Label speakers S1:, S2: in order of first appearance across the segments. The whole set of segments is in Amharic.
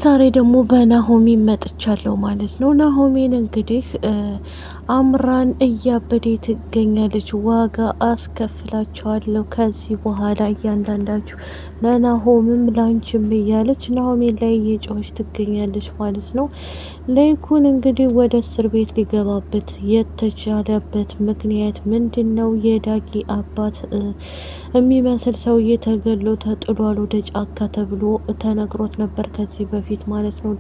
S1: ዛሬ ደግሞ በናሆሚ መጥቻለሁ ማለት ነው። ናሆሜን እንግዲህ አምራን እያበደ ትገኛለች። ዋጋ አስከፍላቸዋለሁ ከዚህ በኋላ እያንዳንዳችሁ ለናሆምም ላንችም እያለች ናሆሜን ላይ እየጮኸች ትገኛለች ማለት ነው። ለይኩን እንግዲህ ወደ እስር ቤት ሊገባበት የተቻለበት ምክንያት ምንድን ነው? የዳጊ አባት የሚመስል ሰውዬ ተገሎ ተጥሏል ወደ ጫካ ተብሎ ተነግሮት ነበር ከዚህ በፊት ማለት ነው።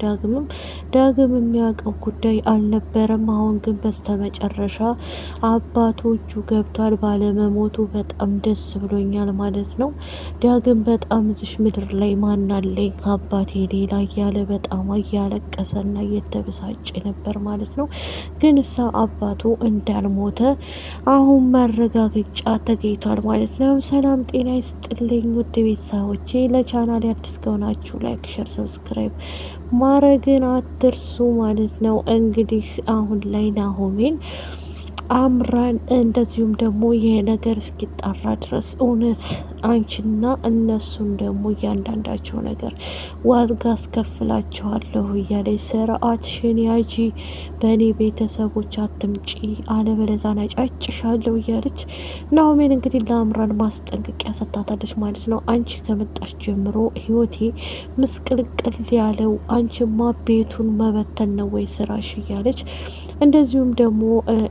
S1: ዳግም የሚያውቀው ጉዳይ አልነበረም። አሁን ግን በስተመጨረሻ አባቶቹ ገብቷል። ባለመሞቱ በጣም ደስ ብሎኛል ማለት ነው። ዳግም በጣም እዚሽ ምድር ላይ ማናለኝ ከአባቴ ሌላ እያለ በጣም እያለቀሰና እየተበሳጨ ነበር ማለት ነው። ግን እሳ አባቱ እንዳልሞተ አሁን ማረጋገጫ ተገኝቷል ማለት ነው። ሰላም ጤና ይስጥልኝ ውድ ቤተሰቦቼ፣ ለቻናል አዲስ ከሆናችሁ ላይክ፣ ሸር፣ ሰብስክራይብ ማረግን አትርሱ ማለት ነው። እንግዲህ አሁን ላይ ናሆሜን አምራን እንደዚሁም ደግሞ ይሄ ነገር እስኪጣራ ድረስ እውነት አንቺና እነሱን ደግሞ እያንዳንዳቸው ነገር ዋጋ አስከፍላቸዋለሁ እያለች ስርዓትሽን ያጂ፣ በእኔ ቤተሰቦች አትምጪ አለበለዚያ ነጫጭሻለሁ እያለች ናሆሜን እንግዲህ ለአምራን ማስጠንቀቂያ ሰጥታታለች ማለት ነው። አንቺ ከመጣሽ ጀምሮ ህይወቴ ምስቅልቅል ያለው አንቺማ ቤቱን መበተን ነው ወይ ስራሽ እያለች እንደዚሁም ደግሞ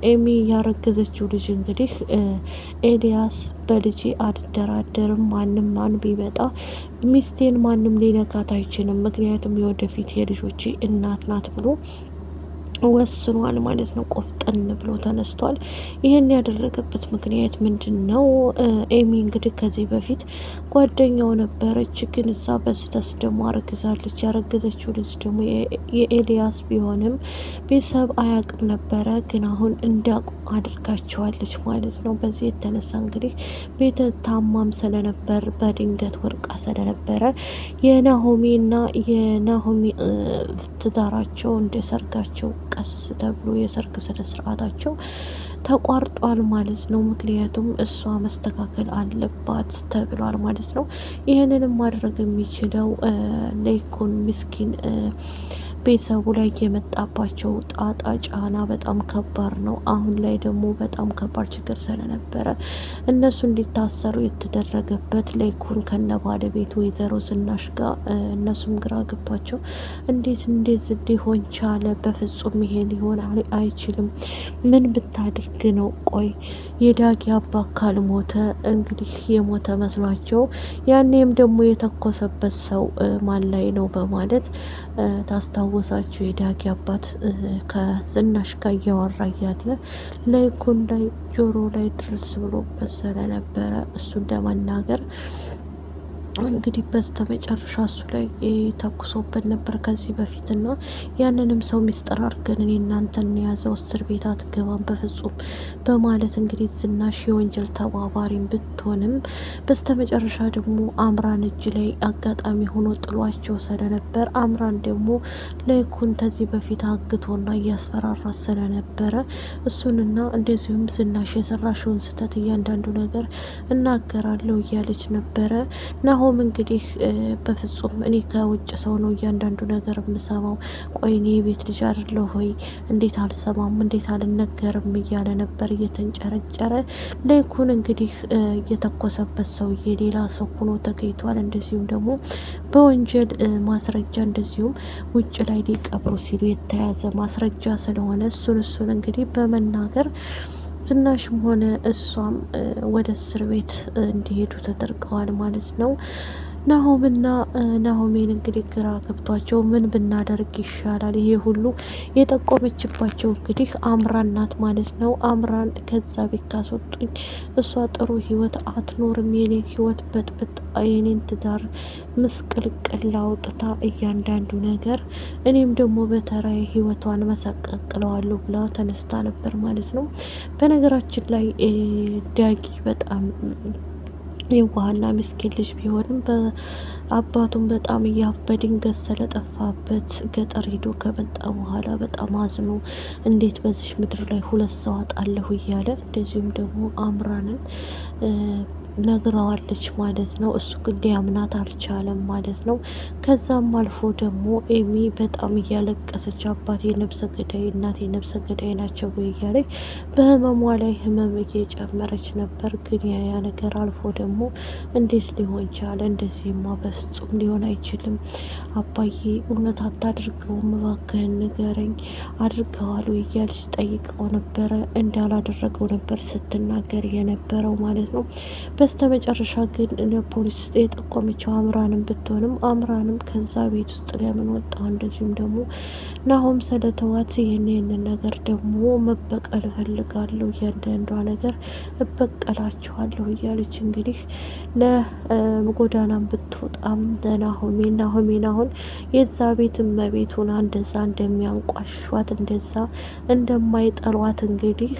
S1: ኤሚ ያረገዘችው ልጅ እንግዲህ ኤልያስ በልጄ አልደራደርም፣ ማንም ማን ቢመጣ ሚስቴን ማንም ሊነካት አይችልም፣ ምክንያቱም የወደፊት የልጆቼ እናት ናት ብሎ ወስኗል ማለት ነው። ቆፍጠን ብሎ ተነስቷል። ይህን ያደረገበት ምክንያት ምንድን ነው? ኤሚ እንግዲህ ከዚህ በፊት ጓደኛው ነበረች፣ ግን እዛ በስተት ደግሞ አረግዛለች። ያረገዘችው ልጅ ደግሞ የኤልያስ ቢሆንም ቤተሰብ አያውቅም ነበረ፣ ግን አሁን እንዲያውቁ አድርጋቸዋለች ማለት ነው። በዚህ የተነሳ እንግዲህ ቤተ ታማም ስለነበር በድንገት ወርቃ ስለነበረ የናሆሜና የናሆሚ ትዳራቸው እንደ ሰርጋቸው ቀስ ተብሎ የሰርግ ስነ ስርዓታቸው ተቋርጧል ማለት ነው። ምክንያቱም እሷ መስተካከል አለባት ተብሏል ማለት ነው። ይህንንም ማድረግ የሚችለው ለይኩን ምስኪን ቤተሰቡ ላይ የመጣባቸው ጣጣ ጫና በጣም ከባድ ነው። አሁን ላይ ደግሞ በጣም ከባድ ችግር ስለነበረ እነሱ እንዲታሰሩ የተደረገበት ለይኩን ከነ ባለቤት ወይዘሮ ዝናሽ ጋር እነሱም ግራ ገብቷቸው እንዴት ሊሆን ቻለ? በፍጹም ይሄ ሊሆን አይችልም። ምን ብታድርግ ነው? ቆይ የዳጊ አባት ካልሞተ እንግዲህ የሞተ መስሏቸው ያኔም ደግሞ የተኮሰበት ሰው ማን ላይ ነው በማለት ታስታወሳችሁ። የዳጊ አባት ከዝናሽ ጋር እያወራ እያለ ለይኩን ላይ ጆሮ ላይ ድረስ ብሎበት ስለነበረ እሱን ለመናገር እንግዲህ በስተ መጨረሻ እሱ ላይ ተኩሶበት ነበር ከዚህ በፊት እና ያንንም ሰው ሚስጥር አድርገን እኔ እናንተን የያዘው እስር ቤት አትገባም በፍጹም በማለት እንግዲህ ዝናሽ የወንጀል ተባባሪም ብትሆንም በስተ መጨረሻ ደግሞ አምራን እጅ ላይ አጋጣሚ ሆኖ ጥሏቸው ስለነበር አምራን ደግሞ ለይኩን ከዚህ በፊት አግቶና እያስፈራራ ስለነበረ እሱንና እንደዚሁም ዝናሽ የሰራሽውን ስህተት እያንዳንዱ ነገር እናገራለሁ እያለች ነበረ። ናሆም እንግዲህ በፍጹም እኔ ከውጭ ሰው ነው እያንዳንዱ ነገር የምሰማው፣ ቆይ እኔ የቤት ልጅ አይደለሁ ሆይ እንዴት አልሰማም እንዴት አልነገርም እያለ ነበር እየተንጨረጨረ። ለይኩን እንግዲህ የተኮሰበት ሰውዬ ሌላ ሰው ሆኖ ተገኝቷል። እንደዚሁም ደግሞ በወንጀል ማስረጃ እንደዚሁም ውጭ ላይ ሊቀብሩ ሲሉ የተያዘ ማስረጃ ስለሆነ እሱን እንግዲህ በመናገር ዝናሽም ሆነ እሷም ወደ እስር ቤት እንዲሄዱ ተደርገዋል ማለት ነው። ናሆምና ናሆሜን እንግዲህ ግራ ገብቷቸው ምን ብናደርግ ይሻላል? ይሄ ሁሉ የጠቆመችባቸው እንግዲህ አምራን ናት ማለት ነው። አምራን ከዛ ቤት ካስወጡኝ እሷ ጥሩ ህይወት አትኖርም፣ የኔ ህይወት በጥብጥ የኔን ትዳር ምስቅልቅል አውጥታ እያንዳንዱ ነገር እኔም ደግሞ በተራይ ህይወቷን መሰቀቅለዋለሁ ብላ ተነስታ ነበር ማለት ነው። በነገራችን ላይ ዳጊ በጣም የዋህና ምስኪን ልጅ ቢሆንም በአባቱም በጣም በድንገት ስለጠፋበት ገጠር ሄዶ ከመጣ በኋላ በጣም አዝኖ እንዴት በዚሽ ምድር ላይ ሁለት ሰው አጣለሁ እያለ እንደዚሁም ደግሞ አምራንን ነግረዋለች ማለት ነው። እሱ ግን ሊያምናት አልቻለም ማለት ነው። ከዛም አልፎ ደግሞ ኤሚ በጣም እያለቀሰች አባቴ ነብሰ ገዳይ፣ እናቴ ነብሰ ገዳይ ናቸው እያለች በህመሟ ላይ ህመም እየጨመረች ነበር። ግን ያ ነገር አልፎ ደግሞ እንዴት ሊሆን ቻለ? እንደዚህማ በፍጹም ሊሆን አይችልም። አባዬ እውነት አታድርገውም፣ እባክህን ንገረኝ፣ አድርገዋል ወይ እያለች ጠይቀው ነበረ። እንዳላደረገው ነበር ስትናገር የነበረው ማለት ነው። በስተ መጨረሻ ግን ለፖሊስ የጠቆመችው አምራንም ብትሆንም አምራንም ከዛ ቤት ውስጥ ለምን ወጣ፣ እንደዚሁም ደግሞ ናሆም ስለተዋት ይህንን ነገር ደግሞ መበቀል እፈልጋለሁ፣ እያንዳንዷ ነገር እበቀላችኋለሁ እያለች እንግዲህ ለጎዳናም ብትወጣም ለናሆሜን አሁን የዛ ቤት እመቤት ሆና እንደዛ እንደሚያንቋሿት እንደዛ እንደማይጠሏት እንግዲህ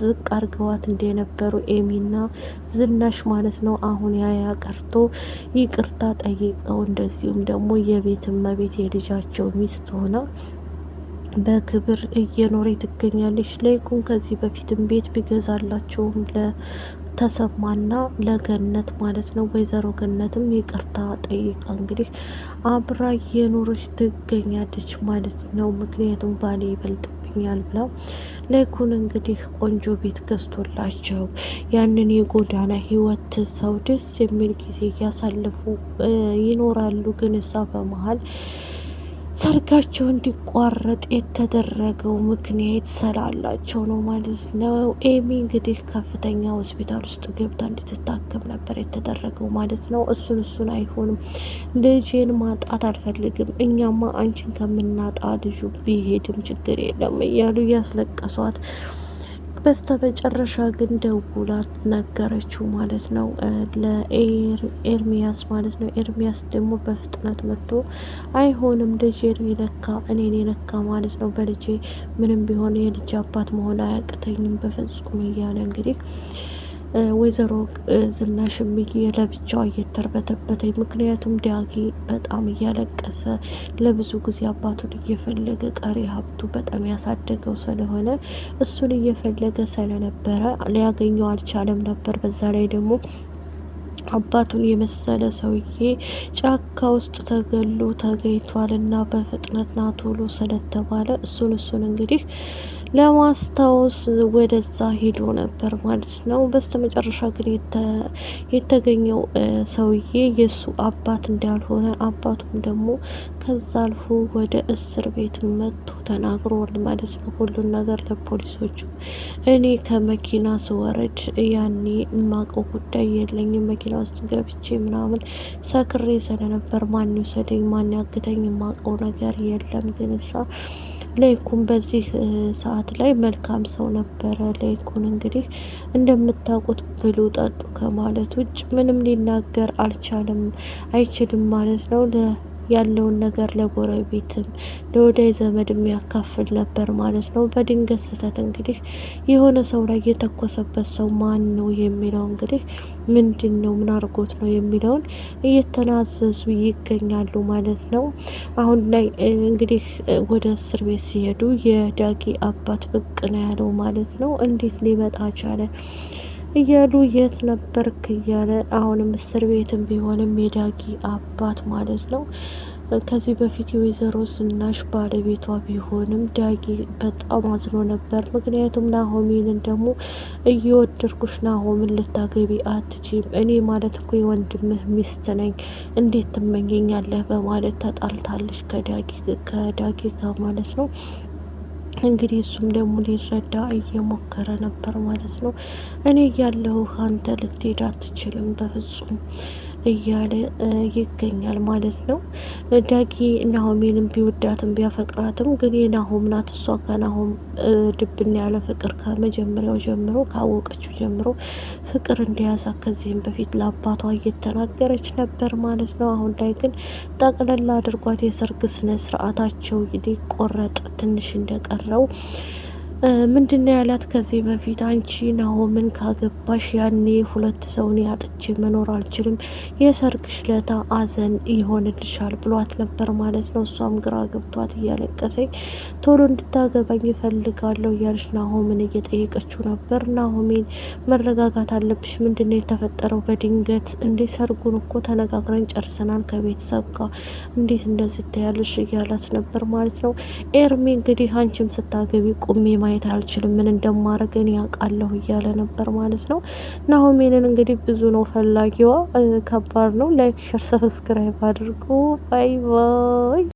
S1: ዝቅ አርገዋት እንደነበሩ ኤሚና ዝናሽ ማለት ነው። አሁን ያ ቀርቶ ይቅርታ ጠይቀው እንደዚሁም ደግሞ የቤት እመቤት የልጃቸው ሚስት ሆና በክብር እየኖረ ትገኛለች። ለይኩን ከዚህ በፊትም ቤት ቢገዛላቸውም ለተሰማና ለገነት ማለት ነው። ወይዘሮ ገነትም ይቅርታ ጠይቃ እንግዲህ አብራ እየኖረች ትገኛለች ማለት ነው። ምክንያቱም ባሌ ይበልጥብኛል ብላ ለይኩን እንግዲህ ቆንጆ ቤት ገዝቶላቸው ያንን የጎዳና ህይወት ትተው ደስ የሚል ጊዜ እያሳለፉ ይኖራሉ። ግን እዛ በመሀል ሰርጋቸው እንዲቋረጥ የተደረገው ምክንያት ስላላቸው ነው ማለት ነው። ኤሚ እንግዲህ ከፍተኛ ሆስፒታል ውስጥ ገብታ እንድትታከም ነበር የተደረገው ማለት ነው። እሱን አይሆንም፣ ልጄን ማጣት አልፈልግም፣ እኛማ አንቺን ከምናጣ ልጁ ቢሄድም ችግር የለም እያሉ እያስለቀሷት በስተ መጨረሻ ግን ደውላት ነገረችው ማለት ነው ለኤርሚያስ ማለት ነው። ኤርሚያስ ደግሞ በፍጥነት መጥቶ አይሆንም ልጄ የነካ እኔን የነካ ማለት ነው፣ በልጄ ምንም ቢሆን የልጅ አባት መሆን አያቅተኝም በፍጹም እያለ እንግዲህ ወይዘሮ ዝናሽም ለብቻዋ እየተርበተበተኝ፣ ምክንያቱም ዳጊ በጣም እያለቀሰ ለብዙ ጊዜ አባቱን እየፈለገ ቀሪ ሀብቱ በጣም ያሳደገው ስለሆነ እሱን እየፈለገ ስለነበረ ሊያገኘው አልቻለም ነበር። በዛ ላይ ደግሞ አባቱን የመሰለ ሰውዬ ጫካ ውስጥ ተገሎ ተገኝቷል እና በፍጥነት ና ቶሎ ስለተባለ እሱን እንግዲህ ለማስታወስ ወደዛ ሄዶ ነበር ማለት ነው። በስተ መጨረሻ ግን የተገኘው ሰውዬ የእሱ አባት እንዳልሆነ አባቱም ደግሞ ከዛ አልፎ ወደ እስር ቤት መጥቶ ተናግሯል ማለት ነው። ሁሉን ነገር ለፖሊሶቹ እኔ ከመኪና ስወረድ ያኔ የማውቀው ጉዳይ የለኝም፣ መኪና ውስጥ ገብቼ ምናምን ሰክሬ ስለነበር ማን ይውሰደኝ ማን ያግተኝ የማውቀው ነገር የለም። ግን እሳ ለይኩን በዚህ ሰዓት ላይ መልካም ሰው ነበረ። ለይኩን እንግዲህ እንደምታውቁት ብሉ ጠጡ ከማለት ውጭ ምንም ሊናገር አይችልም ማለት ነው። ያለውን ነገር ለጎረቤትም ለወዳጅ ዘመድ የሚያካፍል ነበር ማለት ነው። በድንገት ስህተት እንግዲህ የሆነ ሰው ላይ የተኮሰበት ሰው ማን ነው የሚለው እንግዲህ ምንድን ነው ምን አድርጎት ነው የሚለውን እየተናዘዙ ይገኛሉ ማለት ነው። አሁን ላይ እንግዲህ ወደ እስር ቤት ሲሄዱ የዳጊ አባት ብቅ ነው ያለው ማለት ነው። እንዴት ሊመጣ ቻለ እያሉ የት ነበርክ እያለ አሁንም እስር ቤትም ቢሆንም የዳጊ አባት ማለት ነው። ከዚህ በፊት የወይዘሮ ዝናሽ ባለቤቷ ቢሆንም ዳጊ በጣም አዝኖ ነበር። ምክንያቱም ናሆሜንን ደግሞ እየወደድኩሽ ናሆምን ልታገቢ አትችም፣ እኔ ማለት እኮ የወንድምህ ሚስት ነኝ፣ እንዴት ትመኘኛለህ በማለት ተጣልታለች ከዳጊ ጋር ማለት ነው። እንግዲህ እሱም ደግሞ ሊረዳ እየሞከረ ነበር ማለት ነው። እኔ እያለሁ አንተ ልትሄድ አትችልም በፍጹም እያለ ይገኛል ማለት ነው። ዳጊ ናሆሜንም ቢወዳትም ቢያፈቅራትም ግን የናሆም ናት። እሷ ከናሆም ድብን ያለ ፍቅር ከመጀመሪያው ጀምሮ ካወቀችው ጀምሮ ፍቅር እንደያዛ ከዚህም በፊት ለአባቷ እየተናገረች ነበር ማለት ነው። አሁን ላይ ግን ጠቅለላ አድርጓት የሰርግ ስነ ስርዓታቸው ሊቆረጥ ትንሽ እንደቀረው ምንድነው ያላት ከዚህ በፊት አንቺ ናሆምን ካገባሽ ያኔ ሁለት ሰውን ያጥቼ መኖር አልችልም፣ የሰርግሽ ለታ አዘን ይሆንልሻል ብሏት ነበር ማለት ነው። እሷም ግራ ገብቷት እያለቀሰኝ ቶሎ እንድታገባኝ እፈልጋለሁ እያለች ናሆምን እየጠየቀችው ነበር። ናሆሜን መረጋጋት አለብሽ፣ ምንድነው የተፈጠረው በድንገት እንዴ? ሰርጉን እኮ ተነጋግረን ጨርሰናል ከቤተሰብ ጋር እንዴት እንደዚህ ትያለሽ እያላት ነበር ማለት ነው። ኤርሚ እንግዲህ አንቺም ስታገቢ ቁሜ ማየት አልችልም፣ ምን እንደማረግ እኔ ያውቃለሁ እያለ ነበር ማለት ነው። ናሆሜንን እንግዲህ ብዙ ነው ፈላጊዋ፣ ከባድ ነው። ላይክ ሸር ሰብስክራይብ አድርጉ። ባይ ባይ።